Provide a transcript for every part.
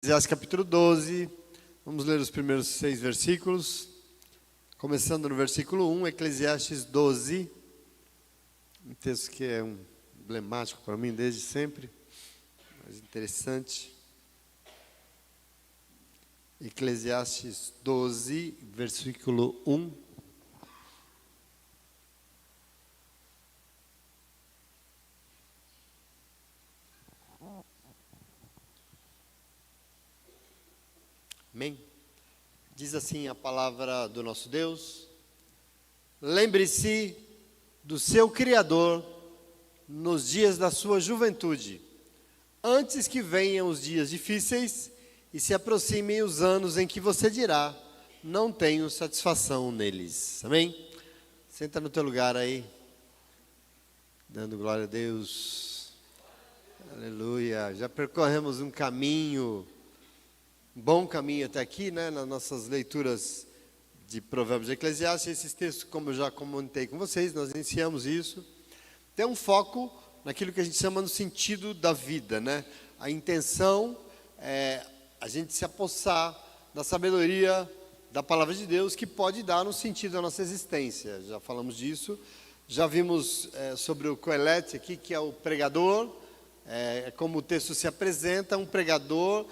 Eclesiastes capítulo 12, vamos ler os primeiros 6 versículos, começando no versículo 1, Eclesiastes 12, um texto que é emblemático para mim desde sempre, mas interessante. Eclesiastes 12, versículo 1. Amém? Diz assim a palavra do nosso Deus: lembre-se do seu Criador nos dias da sua juventude, antes que venham os dias difíceis e se aproximem os anos em que você dirá, não tenho satisfação neles. Amém? Senta no teu lugar aí, dando glória a Deus. Aleluia. Já percorremos um caminho, bom caminho até aqui, né, nas nossas leituras de Provérbios e Eclesiastes. Esses textos, como eu já comentei com vocês, nós iniciamos isso. Tem um foco naquilo que a gente chama no sentido da vida, né? A intenção é a gente se apossar da sabedoria da palavra de Deus, que pode dar no sentido da nossa existência. Já falamos disso. Já vimos sobre o Coelete aqui, que é o pregador. Como o texto se apresenta, um pregador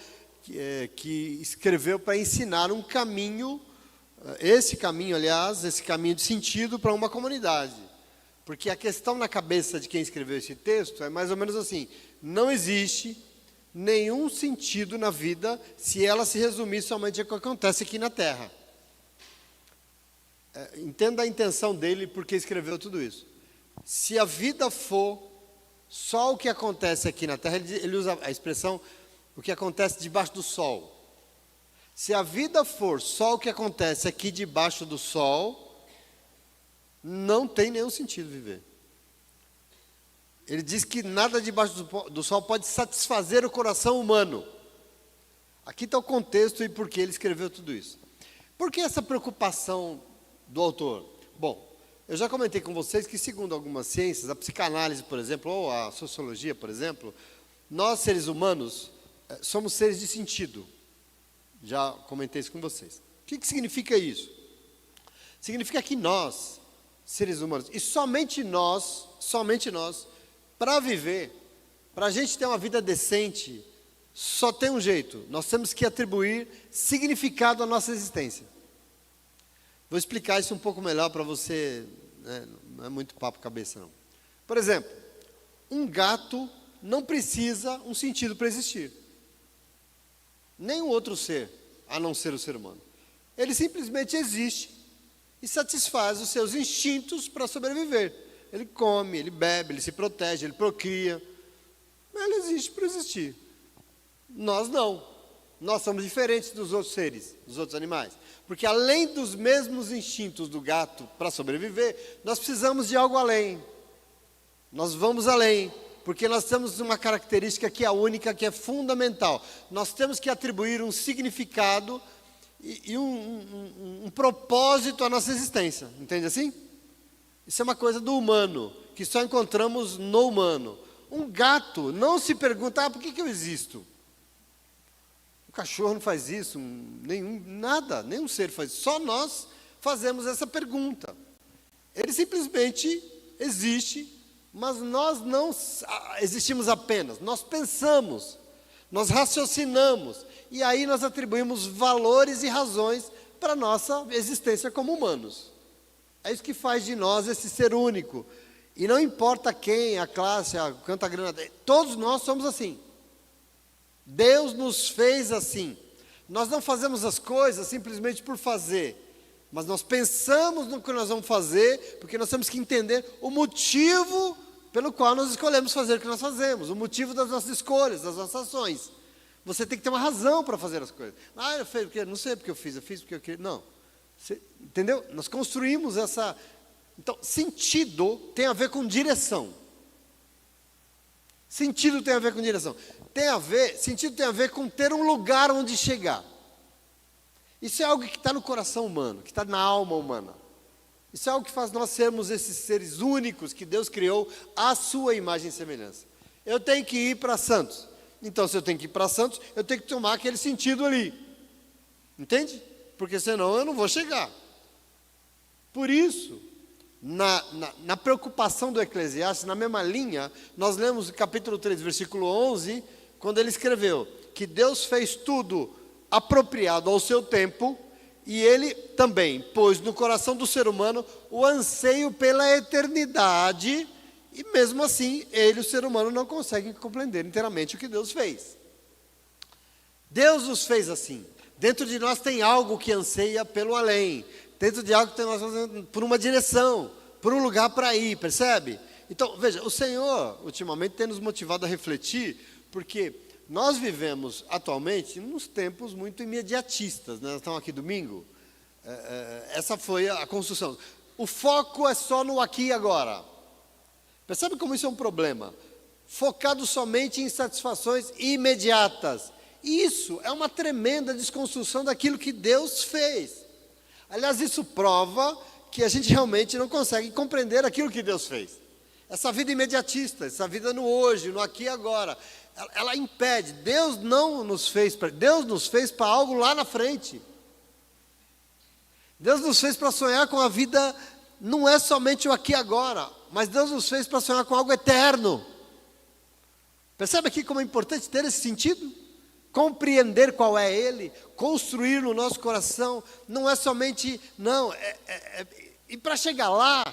que escreveu para ensinar um caminho, esse caminho de sentido para uma comunidade. Porque a questão na cabeça de quem escreveu esse texto é mais ou menos assim: não existe nenhum sentido na vida se ela se resumir somente ao que acontece aqui na Terra. Entenda a intenção dele porque escreveu tudo isso. Se a vida for só o que acontece aqui na Terra, ele usa a expressão o que acontece debaixo do sol. Se a vida for só o que acontece aqui debaixo do sol, não tem nenhum sentido viver. Ele diz que nada debaixo do sol pode satisfazer o coração humano. Aqui está o contexto e por que ele escreveu tudo isso. Por que essa preocupação do autor? Bom, eu já comentei com vocês que, segundo algumas ciências, a psicanálise, por exemplo, ou a sociologia, por exemplo, nós, seres humanos, somos seres de sentido. Já comentei isso com vocês. O que significa isso? Significa que nós, seres humanos, e somente nós, para viver, para a gente ter uma vida decente, só tem um jeito: nós temos que atribuir significado à nossa existência. Vou explicar isso um pouco melhor para você, né? Não é muito papo cabeça não. Por exemplo, um gato não precisa um sentido para existir. Nenhum outro ser, a não ser o ser humano. Ele simplesmente existe e satisfaz os seus instintos para sobreviver. Ele come, ele bebe, ele se protege, ele procria. Ele existe por existir. Nós não. Nós somos diferentes dos outros seres, dos outros animais. Porque além dos mesmos instintos do gato para sobreviver, nós precisamos de algo além. Nós vamos além. Porque nós temos uma característica que é única, que é fundamental. Nós temos que atribuir um significado e um propósito à nossa existência. Entende assim? Isso é uma coisa do humano, que só encontramos no humano. Um gato não se pergunta: por que eu existo? O cachorro não faz isso, nenhum ser faz isso. Só nós fazemos essa pergunta. Ele simplesmente existe. Mas nós não existimos apenas, nós pensamos, nós raciocinamos, e aí nós atribuímos valores e razões para a nossa existência como humanos. É isso que faz de nós esse ser único. E não importa quem, a classe, quanta grana, todos nós somos assim. Deus nos fez assim. Nós não fazemos as coisas simplesmente por fazer, mas nós pensamos no que nós vamos fazer, porque nós temos que entender o motivo pelo qual nós escolhemos fazer o que nós fazemos, o motivo das nossas escolhas, das nossas ações. Você tem que ter uma razão para fazer as coisas. Eu fiz porque não sei porque eu fiz porque eu queria. Não. Entendeu? Nós construímos essa. Então, sentido tem a ver com direção. Sentido tem a ver com direção. Sentido tem a ver com ter um lugar onde chegar. Isso é algo que está no coração humano, que está na alma humana. Isso é algo que faz nós sermos esses seres únicos que Deus criou à sua imagem e semelhança. Eu tenho que ir para Santos. Então, se eu tenho que ir para Santos, eu tenho que tomar aquele sentido ali. Entende? Porque senão eu não vou chegar. Por isso, na preocupação do Eclesiastes, na mesma linha, nós lemos o capítulo 3, versículo 11, quando ele escreveu que Deus fez tudo apropriado ao seu tempo, e ele também pôs no coração do ser humano o anseio pela eternidade, e mesmo assim, o ser humano, não consegue compreender inteiramente o que Deus fez. Deus nos fez assim. Dentro de nós tem algo que anseia pelo além. Dentro de algo que nós fazendo por uma direção, por um lugar para ir, percebe? Então, veja, o Senhor, ultimamente, tem nos motivado a refletir, porque nós vivemos atualmente nos tempos muito imediatistas, né? Nós estamos aqui domingo, essa foi a construção. O foco é só no aqui e agora. Percebe como isso é um problema? Focado somente em satisfações imediatas. Isso é uma tremenda desconstrução daquilo que Deus fez. Aliás, isso prova que a gente realmente não consegue compreender aquilo que Deus fez. Essa vida imediatista, essa vida no hoje, no aqui e agora, ela impede. Deus nos fez para algo lá na frente. Deus nos fez para sonhar com a vida, não é somente o aqui e agora, mas Deus nos fez para sonhar com algo eterno. Percebe aqui como é importante ter esse sentido? Compreender qual é Ele, construir no nosso coração, não é somente, e para chegar lá,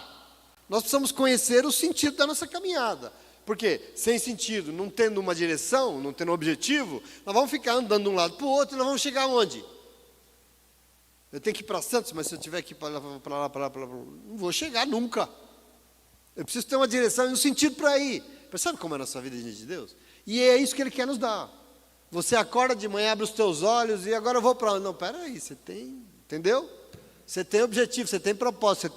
nós precisamos conhecer o sentido da nossa caminhada, porque sem sentido, não tendo uma direção, não tendo um objetivo, nós vamos ficar andando de um lado para o outro, e nós vamos chegar aonde? Eu tenho que ir para Santos, mas se eu tiver que ir para lá, não vou chegar nunca. Eu preciso ter uma direção e um sentido para ir. Percebe como é a nossa vida diante de Deus? E é isso que Ele quer nos dar. Você acorda de manhã, abre os teus olhos e agora eu vou para onde? Não, peraí, você tem, entendeu? Você tem objetivo, você tem propósito,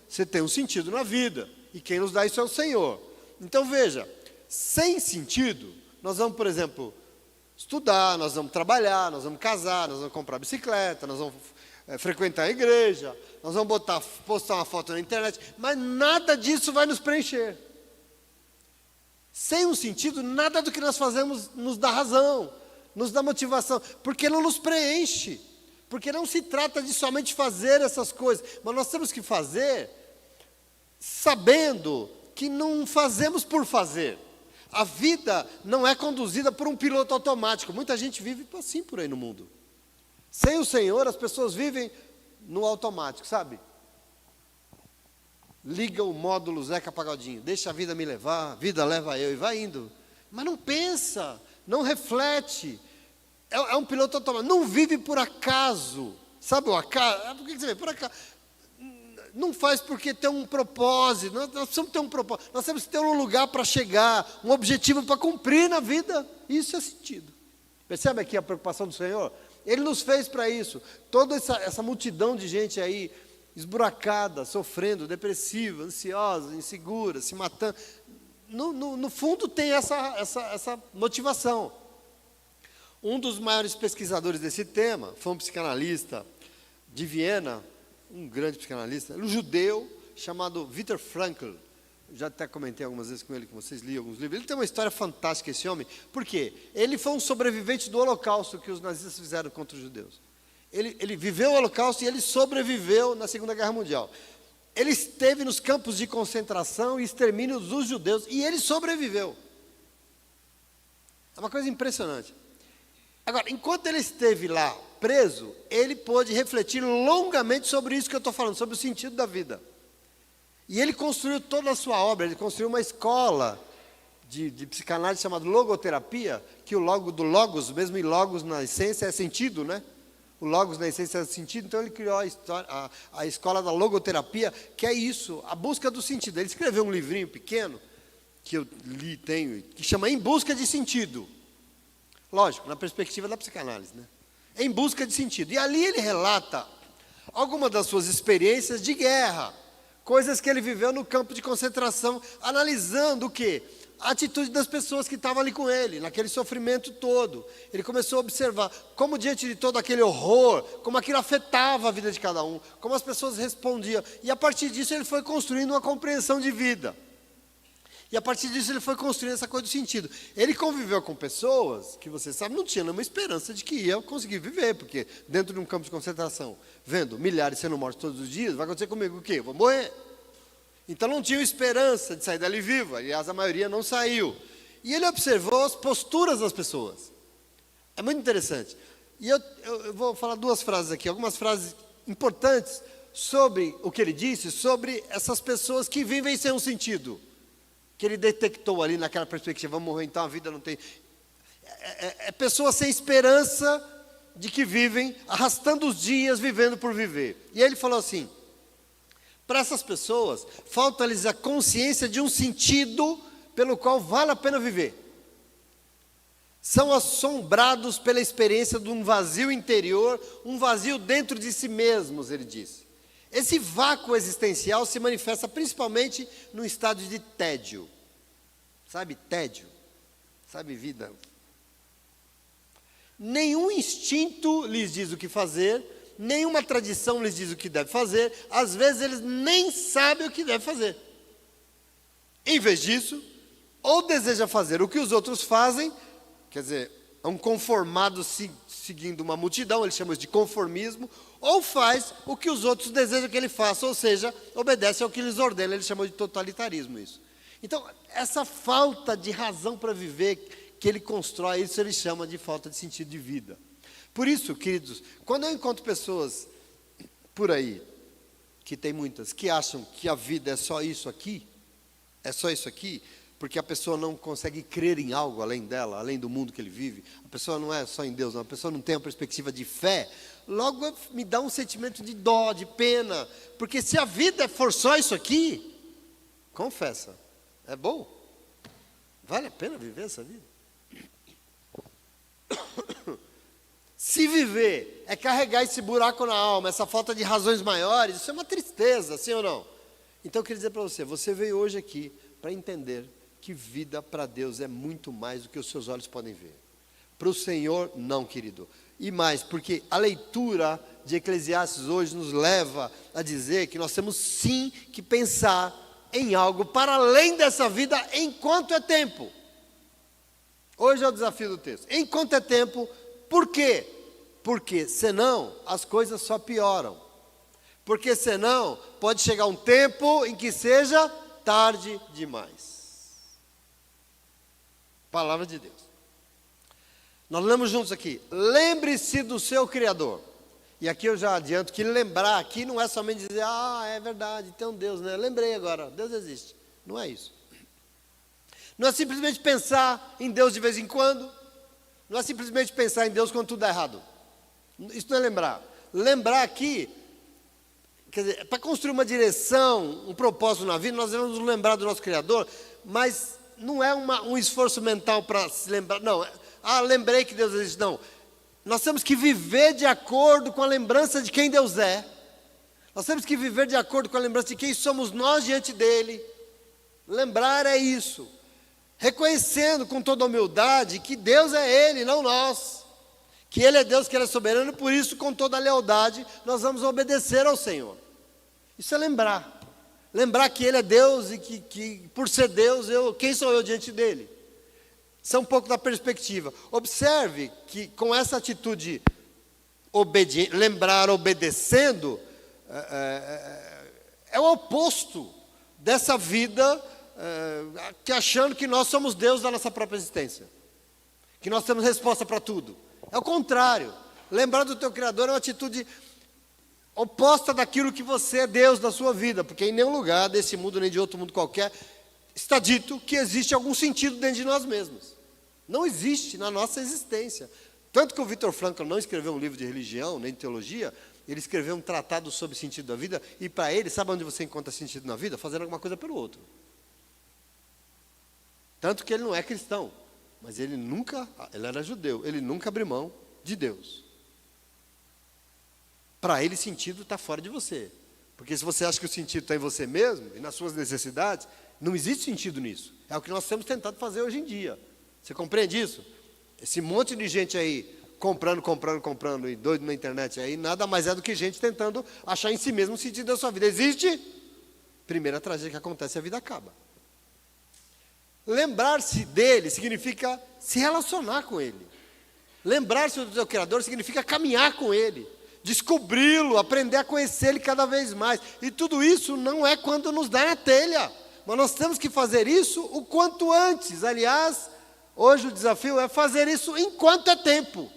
você tem um sentido na vida. E quem nos dá isso é o Senhor. Então veja, sem sentido, nós vamos, por exemplo, estudar, nós vamos trabalhar, nós vamos casar, nós vamos comprar bicicleta, nós vamos frequentar a igreja, nós vamos postar uma foto na internet, mas nada disso vai nos preencher. Sem um sentido, nada do que nós fazemos nos dá razão, nos dá motivação, porque não nos preenche, porque não se trata de somente fazer essas coisas, mas nós temos que fazer sabendo que não fazemos por fazer. A vida não é conduzida por um piloto automático, muita gente vive assim por aí no mundo. Sem o Senhor, as pessoas vivem no automático, sabe? Liga o módulo Zeca Pagodinho, deixa a vida me levar, a vida leva eu, e vai indo. Mas não pensa, não reflete. É um piloto automático, não vive por acaso. Sabe o acaso? Por que você vê? Por acaso. Não faz porque tem um propósito, nós precisamos ter um propósito, nós temos que ter um lugar para chegar, um objetivo para cumprir na vida. Isso é sentido. Percebe aqui a preocupação do Senhor? Ele nos fez para isso. Toda essa multidão de gente aí, esburacada, sofrendo, depressiva, ansiosa, insegura, se matando. No fundo tem essa motivação. Um dos maiores pesquisadores desse tema foi um psicanalista de Viena, um grande psicanalista, um judeu chamado Viktor Frankl. Já até comentei algumas vezes com ele, que vocês liam alguns livros. Ele tem uma história fantástica, esse homem. Por quê? Ele foi um sobrevivente do Holocausto que os nazistas fizeram contra os judeus. Ele viveu o Holocausto e ele sobreviveu na Segunda Guerra Mundial. Ele esteve nos campos de concentração e extermínio dos judeus e ele sobreviveu. É uma coisa impressionante. Agora, enquanto ele esteve lá preso, ele pôde refletir longamente sobre isso que eu estou falando, sobre o sentido da vida. E ele construiu toda a sua obra, ele construiu uma escola de psicanálise chamada logoterapia, que o logo do logos, mesmo em logos na essência é sentido, né? O logos na essência é sentido, então ele criou a escola da logoterapia, que é isso, a busca do sentido. Ele escreveu um livrinho pequeno, que eu li, tenho, que chama Em Busca de Sentido. Lógico, na perspectiva da psicanálise, né? Em busca de sentido. E ali ele relata algumas das suas experiências de guerra, coisas que ele viveu no campo de concentração, analisando o quê? A atitude das pessoas que estavam ali com ele, naquele sofrimento todo. Ele começou a observar como diante de todo aquele horror, como aquilo afetava a vida de cada um, como as pessoas respondiam. E a partir disso ele foi construindo uma compreensão de vida. E a partir disso ele foi construindo essa coisa do sentido. Ele conviveu com pessoas que, você sabe, não tinha nenhuma esperança de que ia conseguir viver, porque dentro de um campo de concentração, vendo milhares sendo mortos todos os dias, vai acontecer comigo o quê? Eu vou morrer. Então não tinha esperança de sair dali vivo, aliás, a maioria não saiu. E ele observou as posturas das pessoas. É muito interessante. E eu vou falar duas frases aqui, algumas frases importantes sobre o que ele disse, sobre essas pessoas que vivem sem um sentido. Que ele detectou ali naquela perspectiva, vamos morrer, então a vida não tem... É pessoas sem esperança de que vivem, arrastando os dias, vivendo por viver. E ele falou assim, para essas pessoas, falta-lhes a consciência de um sentido pelo qual vale a pena viver. São assombrados pela experiência de um vazio interior, um vazio dentro de si mesmos, ele disse. Esse vácuo existencial se manifesta principalmente no estado de tédio. Sabe, tédio? Sabe, vida? Nenhum instinto lhes diz o que fazer, nenhuma tradição lhes diz o que deve fazer, às vezes eles nem sabem o que deve fazer. Em vez disso, ou deseja fazer o que os outros fazem, quer dizer, é um conformado seguindo uma multidão, ele chama isso de conformismo, ou faz o que os outros desejam que ele faça, ou seja, obedece ao que lhes ordena, ele chama de totalitarismo isso. Então, essa falta de razão para viver que ele constrói, isso ele chama de falta de sentido de vida. Por isso, queridos, quando eu encontro pessoas por aí, que tem muitas, que acham que a vida é só isso aqui, porque a pessoa não consegue crer em algo além dela, além do mundo que ele vive, a pessoa não é só em Deus, não, a pessoa não tem uma perspectiva de fé, logo me dá um sentimento de dó, de pena, porque se a vida for só isso aqui, confessa, é bom, vale a pena viver essa vida? Se viver é carregar esse buraco na alma, essa falta de razões maiores, isso é uma tristeza, sim ou não? Então eu queria dizer para você, você veio hoje aqui para entender que vida para Deus é muito mais do que os seus olhos podem ver. Para o Senhor, não, querido. E mais, porque a leitura de Eclesiastes hoje nos leva a dizer que nós temos sim que pensar em algo para além dessa vida enquanto é tempo. Hoje é o desafio do texto. Enquanto é tempo, por quê? Porque senão as coisas só pioram. Porque senão pode chegar um tempo em que seja tarde demais. Palavra de Deus. Nós lemos juntos aqui. Lembre-se do seu Criador. E aqui eu já adianto que lembrar aqui não é somente dizer, é verdade, tem um Deus, né? Lembrei agora, Deus existe. Não é isso. Não é simplesmente pensar em Deus de vez em quando. Não é simplesmente pensar em Deus quando tudo dá errado. Isso não é lembrar. Lembrar aqui, quer dizer, para construir uma direção, um propósito na vida, nós devemos nos lembrar do nosso Criador, mas não é um esforço mental para se lembrar, não. Lembrei que Deus existe, não. Nós temos que viver de acordo com a lembrança de quem Deus é. Nós temos que viver de acordo com a lembrança de quem somos nós diante dEle. Lembrar é isso. Reconhecendo com toda humildade que Deus é Ele, não nós. Que Ele é Deus, que Ele é soberano, e por isso, com toda a lealdade, nós vamos obedecer ao Senhor. Isso é lembrar. Lembrar que Ele é Deus e que por ser Deus, quem sou eu diante dEle? Isso é um pouco da perspectiva. Observe que com essa atitude, lembrar obedecendo, é o oposto dessa vida, que achando que nós somos Deus da nossa própria existência. Que nós temos resposta para tudo. É o contrário. Lembrar do teu Criador é uma atitude oposta daquilo que você é Deus da sua vida, porque em nenhum lugar desse mundo, nem de outro mundo qualquer, está dito que existe algum sentido dentro de nós mesmos. Não existe na nossa existência. Tanto que o Viktor Frankl não escreveu um livro de religião, nem de teologia, ele escreveu um tratado sobre o sentido da vida, e para ele, sabe onde você encontra sentido na vida? Fazendo alguma coisa pelo outro. Tanto que ele não é cristão, mas ele era judeu, ele nunca abriu mão de Deus. Para ele, sentido está fora de você. Porque se você acha que o sentido está em você mesmo, e nas suas necessidades, não existe sentido nisso. É o que nós temos tentado fazer hoje em dia. Você compreende isso? Esse monte de gente aí, comprando, e doido na internet aí, nada mais é do que gente tentando achar em si mesmo o sentido da sua vida. Existe? Primeira tragédia que acontece, a vida acaba. Lembrar-se dele significa se relacionar com ele. Lembrar-se do teu Criador significa caminhar com ele, descobri-lo, aprender a conhecer ele cada vez mais. E tudo isso não é quando nos dá na telha, mas nós temos que fazer isso o quanto antes. Aliás, hoje o desafio é fazer isso enquanto é tempo.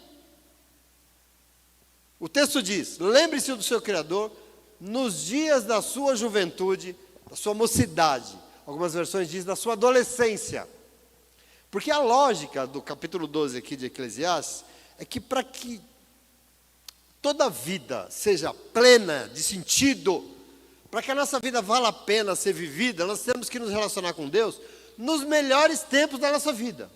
O texto diz: lembre-se do seu Criador nos dias da sua juventude, da sua mocidade. Algumas versões dizem da sua adolescência. Porque a lógica do capítulo 12 aqui de Eclesiastes é que para que toda a vida seja plena de sentido, para que a nossa vida valha a pena ser vivida, nós temos que nos relacionar com Deus nos melhores tempos da nossa vida.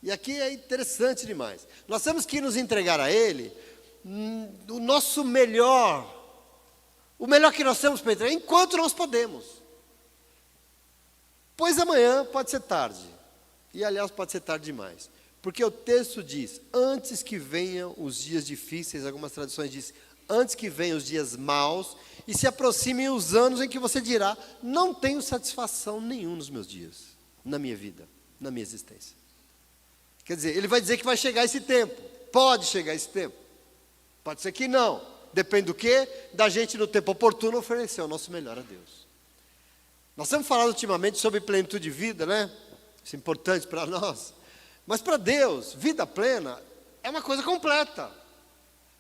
E aqui é interessante demais. Nós temos que nos entregar a Ele o nosso melhor, o melhor que nós temos para entregar, enquanto nós podemos. Pois amanhã pode ser tarde, e aliás pode ser tarde demais, porque o texto diz, antes que venham os dias difíceis, algumas traduções dizem, antes que venham os dias maus, e se aproximem os anos em que você dirá, não tenho satisfação nenhuma nos meus dias, na minha vida, na minha existência. Quer dizer, ele vai dizer que vai chegar esse tempo, pode chegar esse tempo, pode ser que não, depende do quê? Da gente no tempo oportuno oferecer o nosso melhor a Deus. Nós temos falado ultimamente sobre plenitude de vida, né? Isso é importante para nós. Mas para Deus, vida plena é uma coisa completa.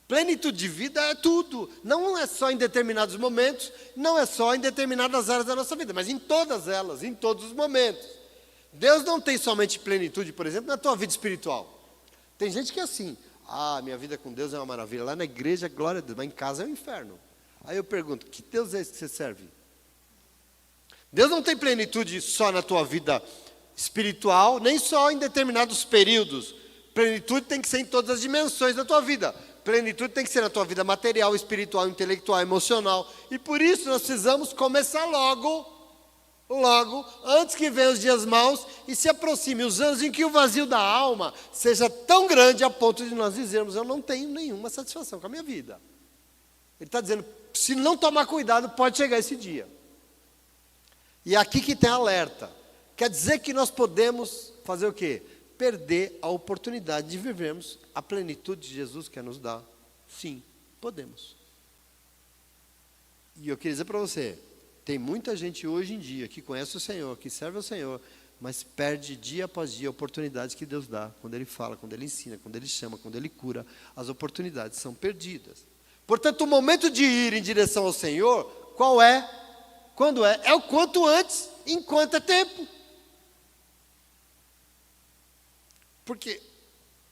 Plenitude de vida é tudo. Não é só em determinados momentos, não é só em determinadas áreas da nossa vida, mas em todas elas, em todos os momentos. Deus não tem somente plenitude, por exemplo, na tua vida espiritual. Tem gente que é assim, minha vida com Deus é uma maravilha. Lá na igreja, glória a Deus, mas em casa é um inferno. Aí eu pergunto, que Deus é esse que você serve? Deus não tem plenitude só na tua vida espiritual, nem só em determinados períodos. Plenitude tem que ser em todas as dimensões da tua vida. Plenitude tem que ser na tua vida material, espiritual, intelectual, emocional. E por isso nós precisamos começar logo, antes que venham os dias maus e se aproxime os anos em que o vazio da alma seja tão grande a ponto de nós dizermos, eu não tenho nenhuma satisfação com a minha vida. Ele está dizendo, se não tomar cuidado, pode chegar esse dia. E aqui que tem alerta. Quer dizer que nós podemos fazer o quê? Perder a oportunidade de vivermos a plenitude de Jesus quer nos dar. Sim, podemos. E eu queria dizer para você, tem muita gente hoje em dia que conhece o Senhor, que serve ao Senhor, mas perde dia após dia oportunidades que Deus dá. Quando Ele fala, quando Ele ensina, quando Ele chama, quando Ele cura, as oportunidades são perdidas. Portanto, o momento de ir em direção ao Senhor, qual é? Quando é? É o quanto antes, enquanto é tempo. Porque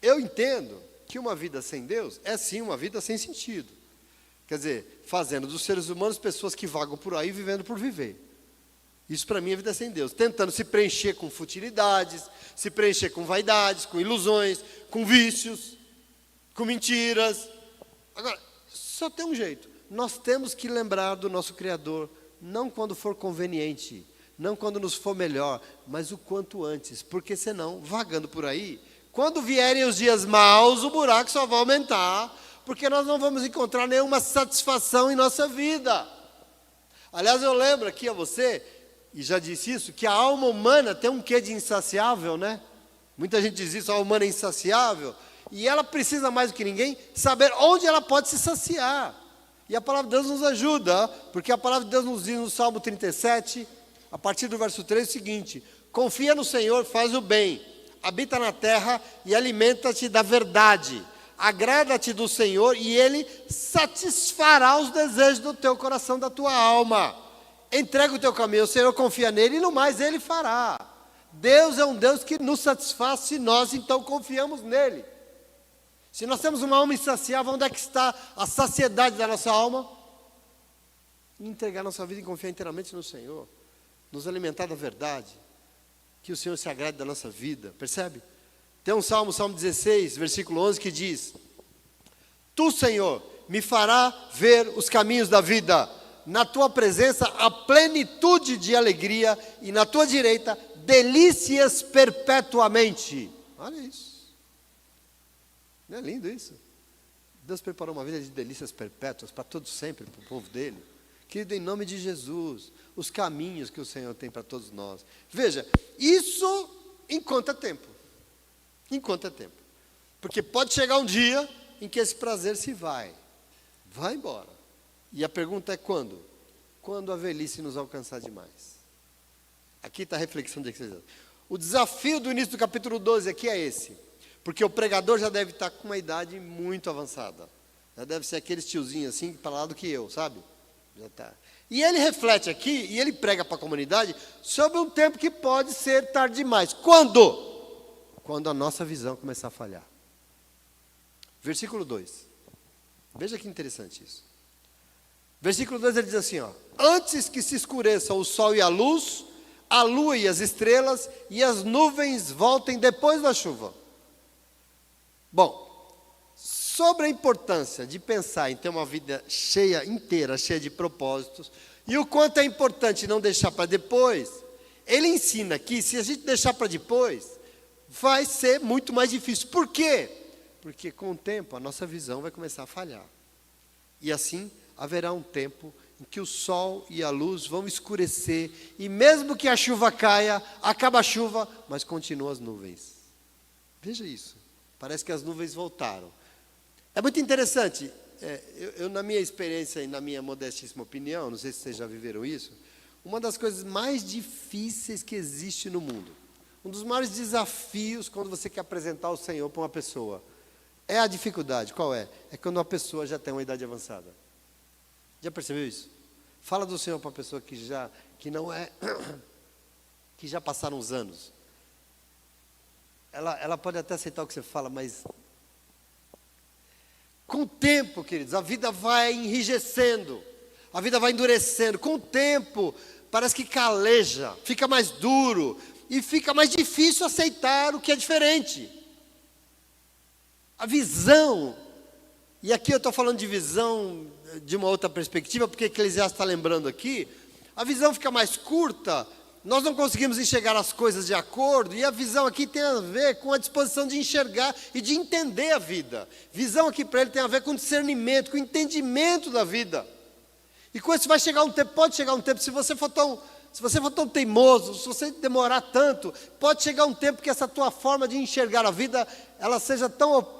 eu entendo que uma vida sem Deus é sim uma vida sem sentido. Quer dizer, fazendo dos seres humanos pessoas que vagam por aí vivendo por viver. Isso para mim é vida sem Deus. Tentando se preencher com futilidades, se preencher com vaidades, com ilusões, com vícios, com mentiras. Agora, só tem um jeito. Nós temos que lembrar do nosso Criador. Não quando for conveniente, não quando nos for melhor, mas o quanto antes, porque senão, vagando por aí, quando vierem os dias maus, o buraco só vai aumentar, porque nós não vamos encontrar nenhuma satisfação em nossa vida. Aliás, eu lembro aqui a você, e já disse isso, que a alma humana tem um quê de insaciável, né? Muita gente diz isso, a alma humana é insaciável, e ela precisa mais do que ninguém saber onde ela pode se saciar. E a palavra de Deus nos ajuda, porque a palavra de Deus nos diz no Salmo 37, a partir do verso 3, o seguinte: confia no Senhor, faz o bem, habita na terra e alimenta-te da verdade. Agrada-te do Senhor e Ele satisfará os desejos do teu coração, da tua alma. Entrega o teu caminho ao Senhor, confia nele e no mais Ele fará. Deus é um Deus que nos satisfaz se nós então confiamos nele. Se nós temos uma alma insaciável, onde é que está a saciedade da nossa alma? Entregar nossa vida e confiar inteiramente no Senhor. Nos alimentar da verdade. Que o Senhor se agrade da nossa vida. Percebe? Tem um salmo, Salmo 16, versículo 11, que diz: Tu, Senhor, me fará ver os caminhos da vida. Na tua presença, a plenitude de alegria. E na tua direita, delícias perpetuamente. Olha isso. Não é lindo isso? Deus preparou uma vida de delícias perpétuas para todo sempre, para o povo dele. Querido, em nome de Jesus, os caminhos que o Senhor tem para todos nós. Veja, isso enquanto é tempo. Enquanto é tempo. Porque pode chegar um dia em que esse prazer se vai embora. E a pergunta é quando? Quando a velhice nos alcançar demais. Aqui está a reflexão de que o desafio do início do capítulo 12 aqui é esse. Porque o pregador já deve estar com uma idade muito avançada. Já deve ser aqueles tiozinhos assim, para lá do que eu, sabe? Já tá. E ele reflete aqui, e ele prega para a comunidade, sobre um tempo que pode ser tarde demais. Quando? Quando a nossa visão começar a falhar. Versículo 2. Veja que interessante isso. Versículo 2 ele diz assim, ó: antes que se escureçam o sol e a lua e as estrelas, e as nuvens voltem depois da chuva. Bom, sobre a importância de pensar em ter uma vida inteira, cheia de propósitos, e o quanto é importante não deixar para depois, ele ensina que se a gente deixar para depois, vai ser muito mais difícil. Por quê? Porque com o tempo a nossa visão vai começar a falhar. E assim haverá um tempo em que o sol e a luz vão escurecer, e mesmo que a chuva caia, acaba a chuva, mas continuam as nuvens. Veja isso, parece que as nuvens voltaram. É muito interessante, eu na minha experiência e na minha modestíssima opinião, não sei se vocês já viveram isso, uma das coisas mais difíceis que existe no mundo, um dos maiores desafios quando você quer apresentar o Senhor para uma pessoa, é a dificuldade. Qual é? É quando uma pessoa já tem uma idade avançada. Já percebeu isso? Fala do Senhor para uma pessoa que já passaram uns anos. Ela pode até aceitar o que você fala, mas com o tempo, queridos, a vida vai enrijecendo, a vida vai endurecendo. Com o tempo, parece que caleja, fica mais duro e fica mais difícil aceitar o que é diferente. A visão, e aqui eu estou falando de visão de uma outra perspectiva, porque Eclesiastes está lembrando aqui, a visão fica mais curta, nós não conseguimos enxergar as coisas de acordo, e a visão aqui tem a ver com a disposição de enxergar e de entender a vida. Visão aqui para ele tem a ver com discernimento, com entendimento da vida. E com isso vai chegar um tempo, pode chegar um tempo, se você for tão teimoso, se você demorar tanto, pode chegar um tempo que essa tua forma de enxergar a vida, ela seja tão,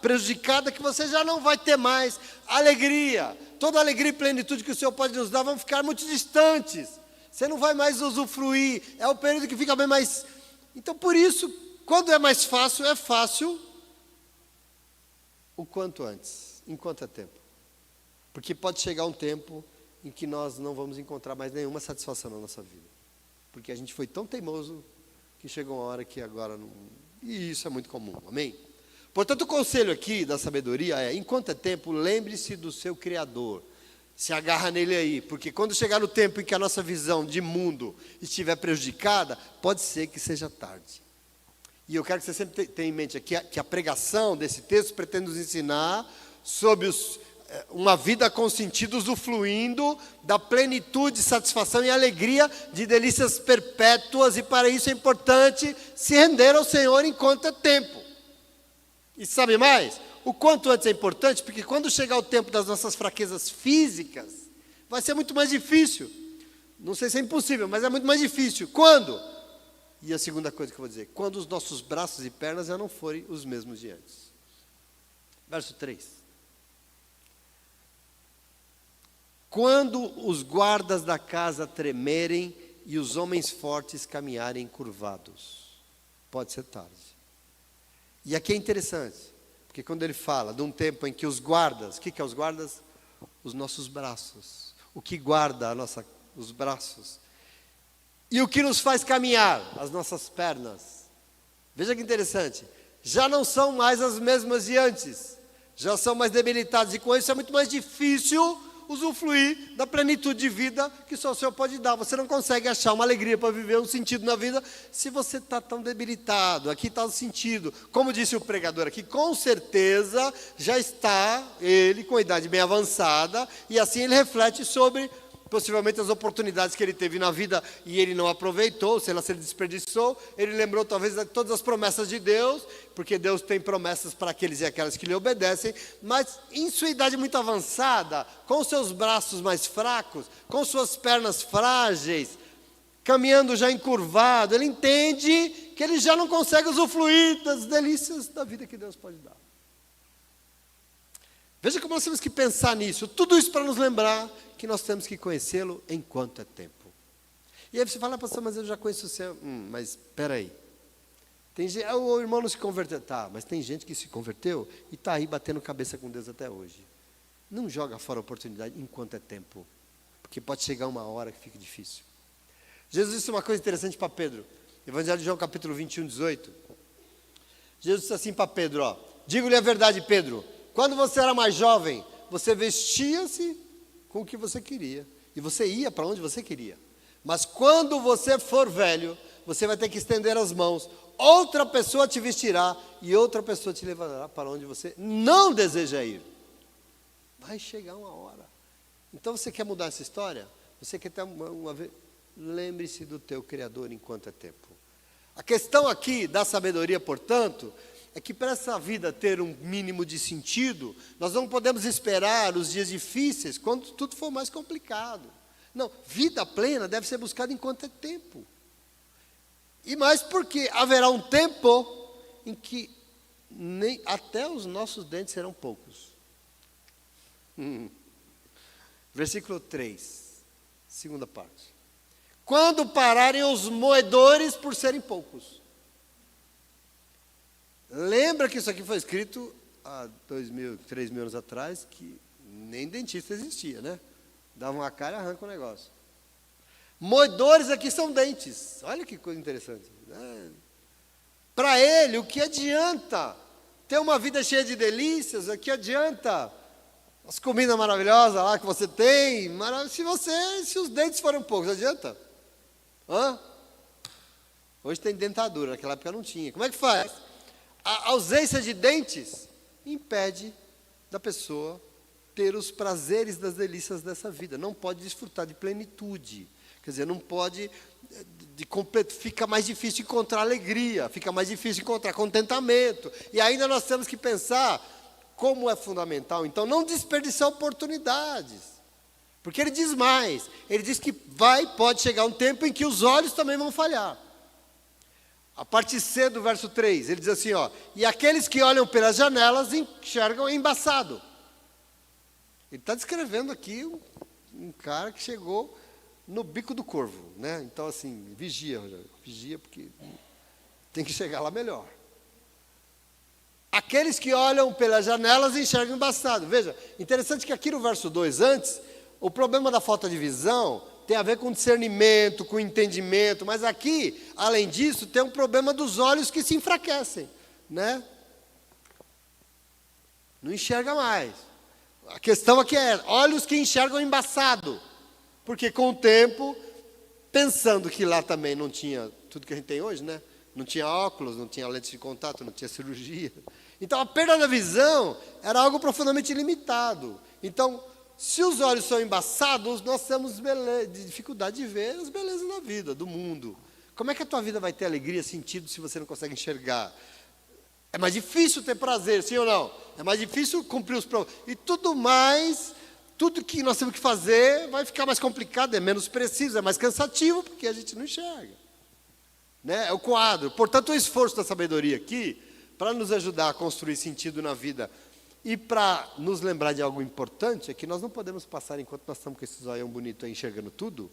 prejudicada, que você já não vai ter mais alegria. Toda a alegria e plenitude que o Senhor pode nos dar vão ficar muito distantes. Você não vai mais usufruir. É o período que fica bem mais... Então, por isso, quando é mais fácil, é fácil o quanto antes, enquanto é tempo. Porque pode chegar um tempo em que nós não vamos encontrar mais nenhuma satisfação na nossa vida. Porque a gente foi tão teimoso que chegou uma hora que agora não... E isso é muito comum, amém? Portanto, o conselho aqui da sabedoria é, enquanto é tempo, lembre-se do seu Criador. Se agarra nele aí, porque quando chegar o tempo em que a nossa visão de mundo estiver prejudicada, pode ser que seja tarde. E eu quero que você sempre tenha em mente aqui que a pregação desse texto pretende nos ensinar sobre uma vida com sentido usufruindo da plenitude, satisfação e alegria de delícias perpétuas, e para isso é importante se render ao Senhor enquanto é tempo. E sabe mais? O quanto antes é importante, porque quando chegar o tempo das nossas fraquezas físicas, vai ser muito mais difícil. Não sei se é impossível, mas é muito mais difícil. Quando? E a segunda coisa que eu vou dizer, quando os nossos braços e pernas já não forem os mesmos de antes. Verso 3. Quando os guardas da casa tremerem e os homens fortes caminharem curvados, pode ser tarde. E aqui é interessante, porque quando ele fala de um tempo em que os guardas, o que é os guardas? Os nossos braços. O que guarda os braços. E o que nos faz caminhar? As nossas pernas. Veja que interessante. Já não são mais as mesmas de antes. Já são mais debilitadas. E com isso é muito mais difícil usufruir da plenitude de vida que só o Senhor pode dar. Você não consegue achar uma alegria para viver, um sentido na vida, se você está tão debilitado. Aqui está o sentido. Como disse o pregador aqui, com certeza já está ele com a idade bem avançada, e assim ele reflete sobre possivelmente as oportunidades que ele teve na vida e ele não aproveitou, sei lá se ele desperdiçou. Ele lembrou talvez de todas as promessas de Deus, porque Deus tem promessas para aqueles e aquelas que lhe obedecem, mas em sua idade muito avançada, com seus braços mais fracos, com suas pernas frágeis, caminhando já encurvado, ele entende que ele já não consegue usufruir das delícias da vida que Deus pode dar. Veja como nós temos que pensar nisso. Tudo isso para nos lembrar que nós temos que conhecê-lo enquanto é tempo. E aí você fala, pastor, mas eu já conheço o céu. Mas espera aí. O irmão não se converteu. Tá, mas tem gente que se converteu e está aí batendo cabeça com Deus até hoje. Não joga fora a oportunidade enquanto é tempo. Porque pode chegar uma hora que fica difícil. Jesus disse uma coisa interessante para Pedro. Evangelho de João, capítulo 21, 18. Jesus disse assim para Pedro, ó. Digo-lhe a verdade, Pedro. Quando você era mais jovem, você vestia-se com o que você queria. E você ia para onde você queria. Mas quando você for velho, você vai ter que estender as mãos. Outra pessoa te vestirá e outra pessoa te levará para onde você não deseja ir. Vai chegar uma hora. Então você quer mudar essa história? Você quer ter uma vez? Lembre-se do teu Criador enquanto é tempo. A questão aqui da sabedoria, portanto, é que para essa vida ter um mínimo de sentido, nós não podemos esperar os dias difíceis, quando tudo for mais complicado. Não, vida plena deve ser buscada enquanto é tempo. E mais porque haverá um tempo em que nem até os nossos dentes serão poucos. Versículo 3, segunda parte. Quando pararem os moedores por serem poucos. Lembra que isso aqui foi escrito há 2.000, 3.000 anos atrás, que nem dentista existia, né? Dava uma cara e arranca o negócio. Moedores aqui são dentes. Olha que coisa interessante. Para ele, o que adianta ter uma vida cheia de delícias? O que adianta as comidas maravilhosas lá que você tem? Se os dentes forem poucos, adianta? Hoje tem dentadura, naquela época não tinha. Como é que faz? A ausência de dentes impede da pessoa ter os prazeres das delícias dessa vida. Não pode desfrutar de plenitude. Quer dizer, não pode, fica mais difícil encontrar alegria, fica mais difícil encontrar contentamento. E ainda nós temos que pensar como é fundamental, então, não desperdiçar oportunidades. Porque ele diz mais, ele diz que pode chegar um tempo em que os olhos também vão falhar. A parte C do verso 3, ele diz assim, ó, e aqueles que olham pelas janelas enxergam embaçado. Ele está descrevendo aqui um cara que chegou no bico do corvo, né? Então assim, vigia porque tem que chegar lá melhor. Aqueles que olham pelas janelas enxergam embaçado. Veja, interessante que aqui no verso 2 antes, o problema da falta de visão tem a ver com discernimento, com entendimento, mas aqui, além disso, tem um problema dos olhos que se enfraquecem, né? Não enxerga mais. A questão aqui é, olhos que enxergam embaçado, porque com o tempo, pensando que lá também não tinha tudo que a gente tem hoje, né? Não tinha óculos, não tinha lente de contato, não tinha cirurgia. Então, a perda da visão era algo profundamente limitado. Então, se os olhos são embaçados, nós temos dificuldade de ver as belezas da vida, do mundo. Como é que a tua vida vai ter alegria, sentido, se você não consegue enxergar? É mais difícil ter prazer, sim ou não? É mais difícil cumprir os propósitos. E tudo mais, tudo que nós temos que fazer vai ficar mais complicado, é menos preciso, é mais cansativo, porque a gente não enxerga. Né? É o quadro. Portanto, o esforço da sabedoria aqui, para nos ajudar a construir sentido na vida, e para nos lembrar de algo importante, é que nós não podemos passar, enquanto nós estamos com esse zoião bonito aí enxergando tudo,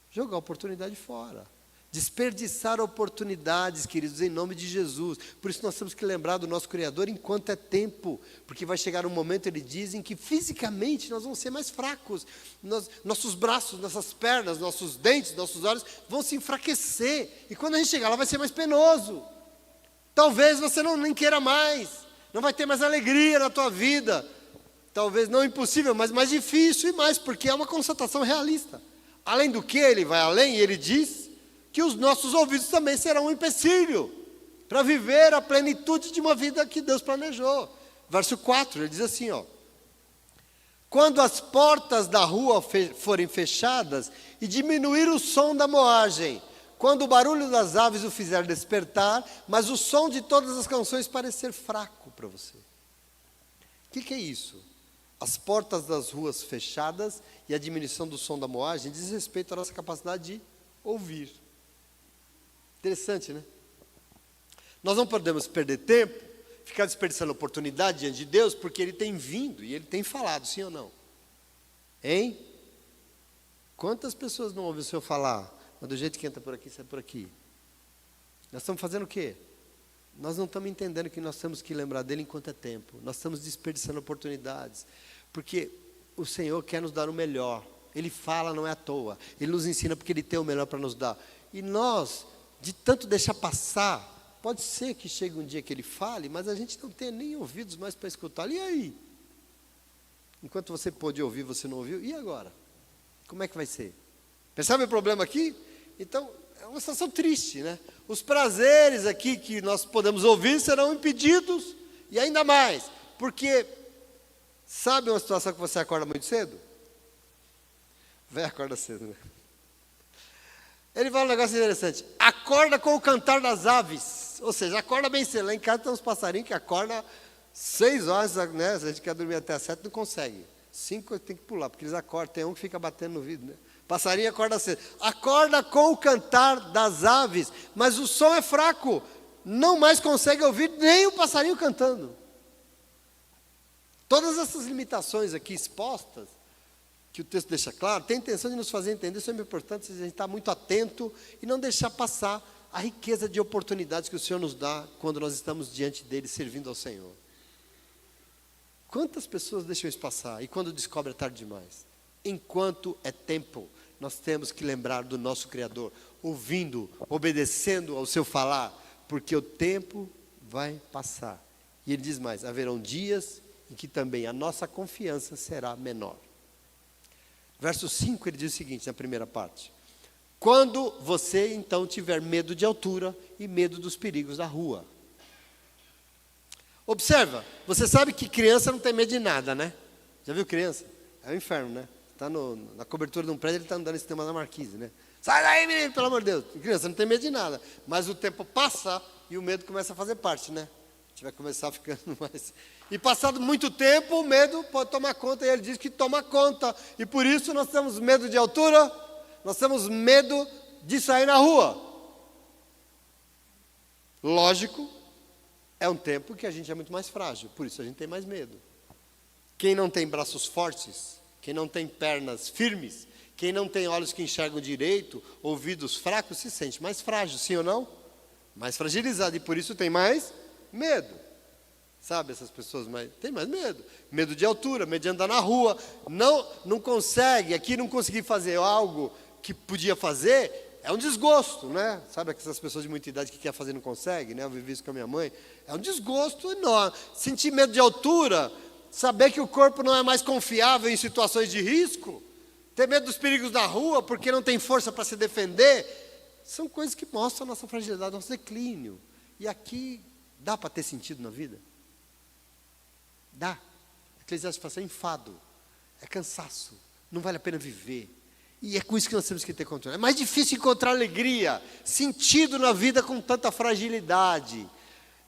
jogar a oportunidade fora. Desperdiçar oportunidades, queridos, em nome de Jesus. Por isso nós temos que lembrar do nosso Criador enquanto é tempo. Porque vai chegar um momento, ele diz, em que fisicamente nós vamos ser mais fracos. Nossos braços, nossas pernas, nossos dentes, nossos olhos vão se enfraquecer. E quando a gente chegar lá vai ser mais penoso. Talvez você nem queira mais. Não vai ter mais alegria na tua vida. Talvez não impossível, mas mais difícil e mais, porque é uma constatação realista. Além do que, ele vai além e ele diz que os nossos ouvidos também serão um empecilho para viver a plenitude de uma vida que Deus planejou. Verso 4, ele diz assim, ó. quando as portas da rua forem fechadas e diminuir o som da moagem, quando o barulho das aves o fizer despertar, mas o som de todas as canções parecer fraco para você. O que é isso? As portas das ruas fechadas e a diminuição do som da moagem diz respeito à nossa capacidade de ouvir. Interessante, né? Nós não podemos perder tempo, ficar desperdiçando oportunidade diante de Deus, porque Ele tem vindo e Ele tem falado, sim ou não? Hein? Quantas pessoas não ouvem o Senhor falar? Mas do jeito que entra por aqui, sai por aqui. Nós estamos fazendo o quê? Nós não estamos entendendo que nós temos que lembrar dEle enquanto é tempo. Nós estamos desperdiçando oportunidades. Porque o Senhor quer nos dar o melhor. Ele fala, não é à toa. Ele nos ensina porque Ele tem o melhor para nos dar. E nós, de tanto deixar passar, pode ser que chegue um dia que Ele fale, mas a gente não tenha nem ouvidos mais para escutá-lo. E aí? Enquanto você pôde ouvir, você não ouviu. E agora? Como é que vai ser? Percebe o problema aqui? Então, é uma situação triste, né? Os prazeres aqui que nós podemos ouvir serão impedidos, e ainda mais, porque, sabe uma situação que você acorda muito cedo? Véi, acorda cedo, né? Ele fala um negócio interessante, acorda com o cantar das aves, ou seja, acorda bem cedo. Lá em casa tem uns passarinhos que acordam 6 horas, né? Se a gente quer dormir até 7, não consegue. 5 tem que pular, porque eles acordam, tem um que fica batendo no vidro, né? Passarinho acorda cedo. Acorda com o cantar das aves, mas o som é fraco. Não mais consegue ouvir nem o passarinho cantando. Todas essas limitações aqui expostas, que o texto deixa claro, tem a intenção de nos fazer entender, isso é muito importante, a gente estar muito atento e não deixar passar a riqueza de oportunidades que o Senhor nos dá quando nós estamos diante dEle, servindo ao Senhor. Quantas pessoas deixam isso passar e quando descobre é tarde demais? Enquanto é tempo, nós temos que lembrar do nosso Criador, ouvindo, obedecendo ao seu falar, porque o tempo vai passar. E ele diz mais, haverão dias em que também a nossa confiança será menor. Verso 5, ele diz o seguinte, na primeira parte. Quando você então tiver medo de altura e medo dos perigos da rua. Observa, você sabe que criança não tem medo de nada, né? Já viu criança? É o inferno, né? Está na cobertura de um prédio, ele está andando em cima da marquise, né? Sai daí, menino, pelo amor de Deus. Criança não tem medo de nada. Mas o tempo passa e o medo começa a fazer parte, né? A gente vai começar ficando mais... E passado muito tempo, o medo pode tomar conta, e ele diz que toma conta. E por isso nós temos medo de altura, nós temos medo de sair na rua. Lógico, é um tempo que a gente é muito mais frágil, por isso a gente tem mais medo. Quem não tem braços fortes, quem não tem pernas firmes, quem não tem olhos que enxergam direito, ouvidos fracos, se sente mais frágil, sim ou não? Mais fragilizado, e por isso tem mais medo. Sabe, essas pessoas têm mais medo. Medo de altura, medo de andar na rua. Não consegue, aqui não conseguir fazer algo que podia fazer, é um desgosto, né? Sabe essas pessoas de muita idade que quer fazer e não consegue, né? Eu vivi isso com a minha mãe. É um desgosto enorme. Sentir medo de altura, saber que o corpo não é mais confiável em situações de risco, ter medo dos perigos da rua porque não tem força para se defender, são coisas que mostram a nossa fragilidade, nosso declínio. E aqui, dá para ter sentido na vida? Dá. Eclesiastes fala assim, é enfado, é cansaço, não vale a pena viver. E é com isso que nós temos que ter controle. É mais difícil encontrar alegria, sentido na vida com tanta fragilidade.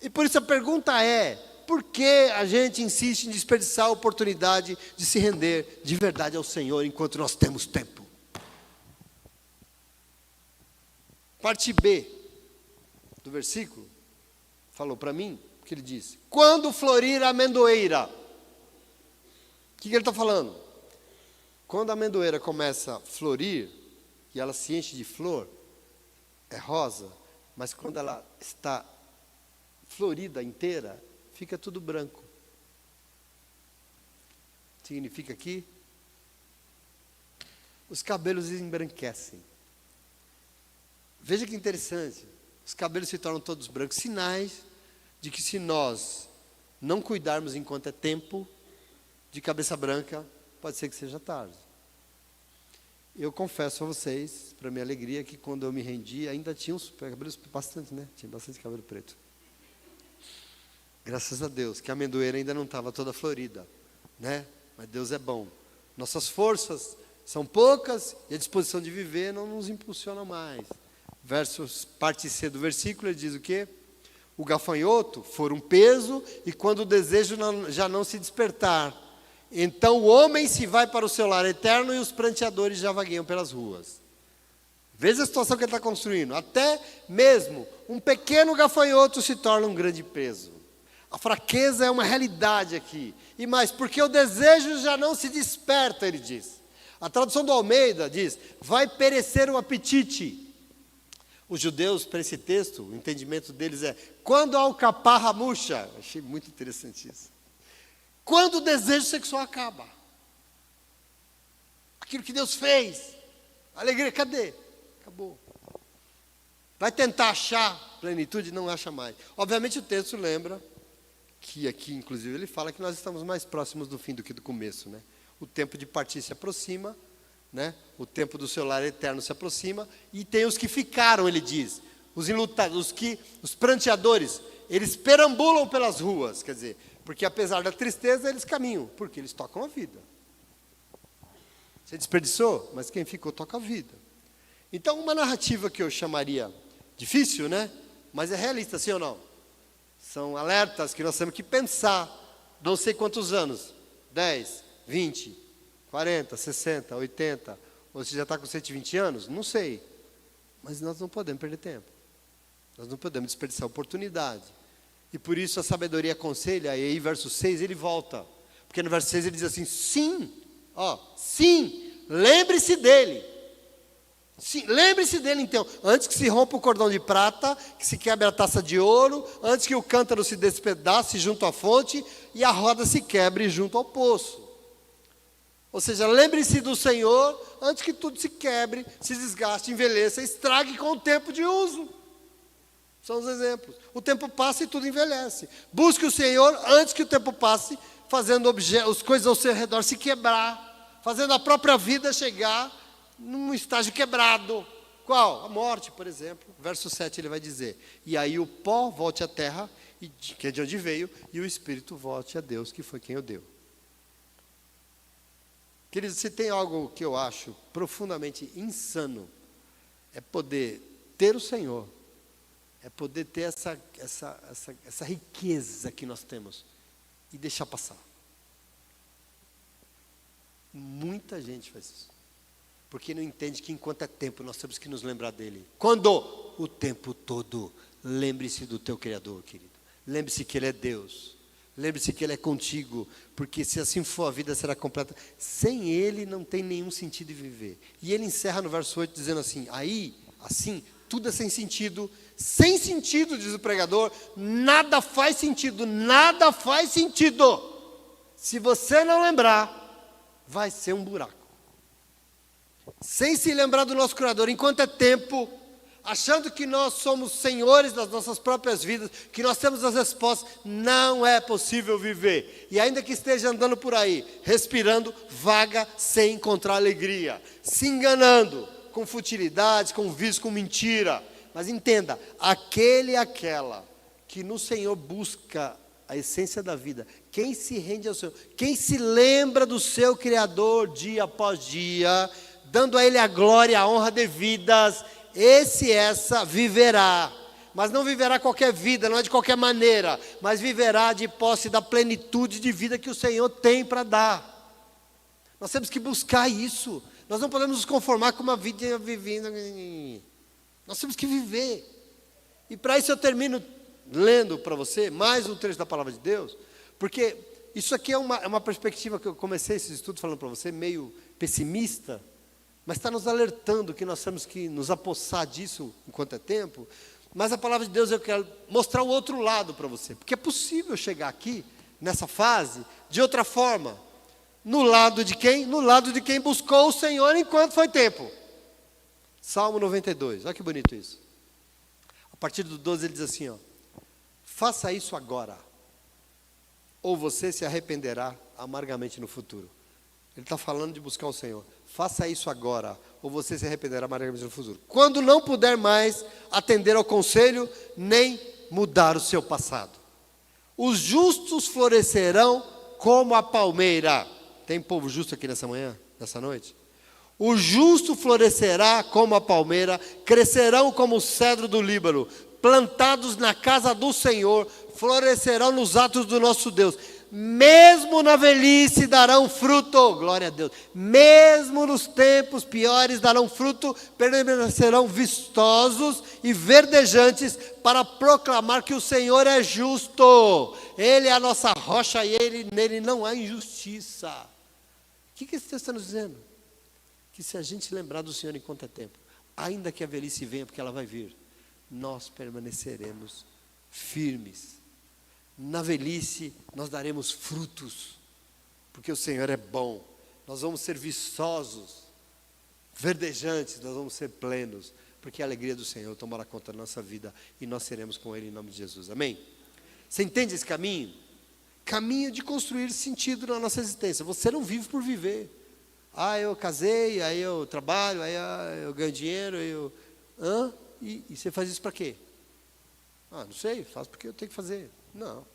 E por isso a pergunta é, por que a gente insiste em desperdiçar a oportunidade de se render de verdade ao Senhor enquanto nós temos tempo? Parte B do versículo falou para mim, que ele disse, quando florir a amendoeira. O que ele está falando? Quando a amendoeira começa a florir, e ela se enche de flor, é rosa, mas quando ela está florida inteira, fica tudo branco. Significa que os cabelos embranquecem. Veja que interessante, os cabelos se tornam todos brancos, sinais de que se nós não cuidarmos enquanto é tempo, de cabeça branca, pode ser que seja tarde. Eu confesso a vocês, para minha alegria, que quando eu me rendi, ainda tinha uns cabelos bastante, né? Tinha bastante cabelo preto. Graças a Deus, que a amendoeira ainda não estava toda florida, né? mas Deus é bom. Nossas forças são poucas e a disposição de viver não nos impulsiona mais. Parte C do versículo, ele diz o quê? O gafanhoto for um peso, e quando o desejo já não se despertar, então o homem se vai para o seu lar eterno e os pranteadores já vagueiam pelas ruas. Veja a situação que ele está construindo. Até mesmo um pequeno gafanhoto se torna um grande peso. A fraqueza é uma realidade aqui. E mais, porque o desejo já não se desperta, ele diz. A tradução do Almeida diz, vai perecer o apetite. Os judeus, para esse texto, o entendimento deles é, quando a alcaparra murcha. Achei muito interessante isso. Quando o desejo sexual acaba. Aquilo que Deus fez. Alegria, cadê? Acabou. Vai tentar achar plenitude, não acha mais. Obviamente o texto lembra que aqui, inclusive, ele fala que nós estamos mais próximos do fim do que do começo, né? O tempo de partir se aproxima, né? O tempo do seu lar eterno se aproxima, e tem os que ficaram, ele diz, os enlutados, os pranteadores, eles perambulam pelas ruas, quer dizer, porque apesar da tristeza, eles caminham, porque eles tocam a vida. Você desperdiçou, mas quem ficou toca a vida. Então, uma narrativa que eu chamaria difícil, né? Mas é realista, sim ou não? São alertas que nós temos que pensar, não sei quantos anos, 10, 20, 40, 60, 80, ou você já está com 120 anos, não sei. Mas nós não podemos perder tempo. Nós não podemos desperdiçar oportunidade. E por isso a sabedoria aconselha, e aí verso 6 ele volta. Porque no verso 6 ele diz assim, sim, lembre-se dele. Sim, lembre-se dele então, antes que se rompa o cordão de prata, que se quebre a taça de ouro, antes que o cântaro se despedace junto à fonte e a roda se quebre junto ao poço. Ou seja, lembre-se do Senhor antes que tudo se quebre, se desgaste, envelheça, estrague com o tempo de uso. São os exemplos. O tempo passa e tudo envelhece. Busque o Senhor antes que o tempo passe, fazendo as coisas ao seu redor se quebrar, fazendo a própria vida chegar num estágio quebrado. Qual? A morte, por exemplo. Verso 7 ele vai dizer, e aí o pó volte à terra, que é de onde veio, e o espírito volte a Deus, que foi quem o deu. Queridos, se tem algo que eu acho profundamente insano, é poder ter o Senhor, é poder ter essa riqueza que nós temos e deixar passar. Muita gente faz isso. Porque não entende que enquanto é tempo nós temos que nos lembrar dele. Quando? O tempo todo. Lembre-se do teu Criador, querido. Lembre-se que ele é Deus. Lembre-se que ele é contigo. Porque se assim for, a vida será completa. Sem ele não tem nenhum sentido de viver. E ele encerra no verso 8 dizendo assim, aí, assim, tudo é sem sentido. Sem sentido, diz o pregador, nada faz sentido. Nada faz sentido. Se você não lembrar, vai ser um buraco. Sem se lembrar do nosso Criador, enquanto é tempo, achando que nós somos senhores das nossas próprias vidas, que nós temos as respostas, não é possível viver. E ainda que esteja andando por aí, respirando vaga sem encontrar alegria, se enganando com futilidades, com vícios, com mentira. Mas entenda, aquele e aquela que no Senhor busca a essência da vida, quem se rende ao Senhor, quem se lembra do seu Criador dia após dia, dando a Ele a glória e a honra devidas, essa viverá. Mas não viverá qualquer vida, não é de qualquer maneira, mas viverá de posse da plenitude de vida que o Senhor tem para dar. Nós temos que buscar isso. Nós não podemos nos conformar com uma vida vivendo. Nós temos que viver. E para isso eu termino lendo para você mais um trecho da palavra de Deus, porque isso aqui é uma perspectiva que eu comecei esse estudo falando para você, meio pessimista, mas está nos alertando que nós temos que nos apossar disso enquanto é tempo. Mas a palavra de Deus eu quero mostrar o outro lado para você, porque é possível chegar aqui, nessa fase, de outra forma. No lado de quem? No lado de quem buscou o Senhor enquanto foi tempo. Salmo 92, olha que bonito isso. A partir do 12 ele diz assim, faça isso agora, ou você se arrependerá amargamente no futuro. Ele está falando de buscar o Senhor. Faça isso agora, ou você se arrependerá amargamente no futuro. Quando não puder mais atender ao conselho, nem mudar o seu passado. Os justos florescerão como a palmeira, Tem povo justo aqui nessa manhã, nessa noite? O justo florescerá como a palmeira, crescerão como o cedro do Líbano, plantados na casa do Senhor, florescerão nos atos do nosso Deus. Mesmo na velhice darão fruto, glória a Deus. Mesmo nos tempos piores darão fruto, permanecerão vistosos e verdejantes para proclamar que o Senhor é justo. Ele é a nossa rocha e nele não há injustiça. O que esse texto está nos dizendo? Que se a gente lembrar do Senhor enquanto é tempo, ainda que a velhice venha, porque ela vai vir, nós permaneceremos firmes. Na velhice nós daremos frutos, porque o Senhor é bom. Nós vamos ser viçosos, verdejantes, nós vamos ser plenos, porque a alegria do Senhor tomará conta da nossa vida e nós seremos com Ele em nome de Jesus, amém? Você entende esse caminho? Caminho de construir sentido na nossa existência. Você não vive por viver. Eu casei, aí eu trabalho, aí eu ganho dinheiro, e você faz isso para quê? Não sei, faço porque eu tenho que fazer. Não,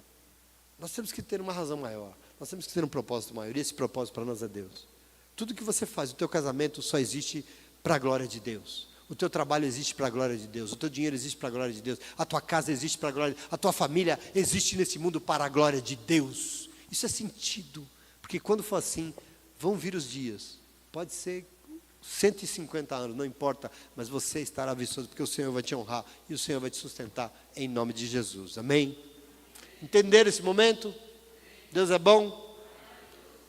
nós temos que ter uma razão maior, nós temos que ter um propósito maior, e esse propósito para nós é Deus. Tudo que você faz, o teu casamento só existe para a glória de Deus, o teu trabalho existe para a glória de Deus, o teu dinheiro existe para a glória de Deus, a tua casa existe para a glória de Deus, a tua família existe nesse mundo para a glória de Deus. Isso é sentido, porque quando for assim, vão vir os dias, pode ser 150 anos, não importa, mas você estará viçoso, porque o Senhor vai te honrar, e o Senhor vai te sustentar, em nome de Jesus, amém? Entenderam esse momento? Deus é bom?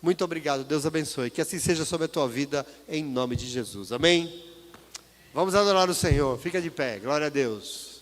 Muito obrigado, Deus abençoe. Que assim seja sobre a tua vida, em nome de Jesus. Amém? Vamos adorar o Senhor. Fica de pé, glória a Deus.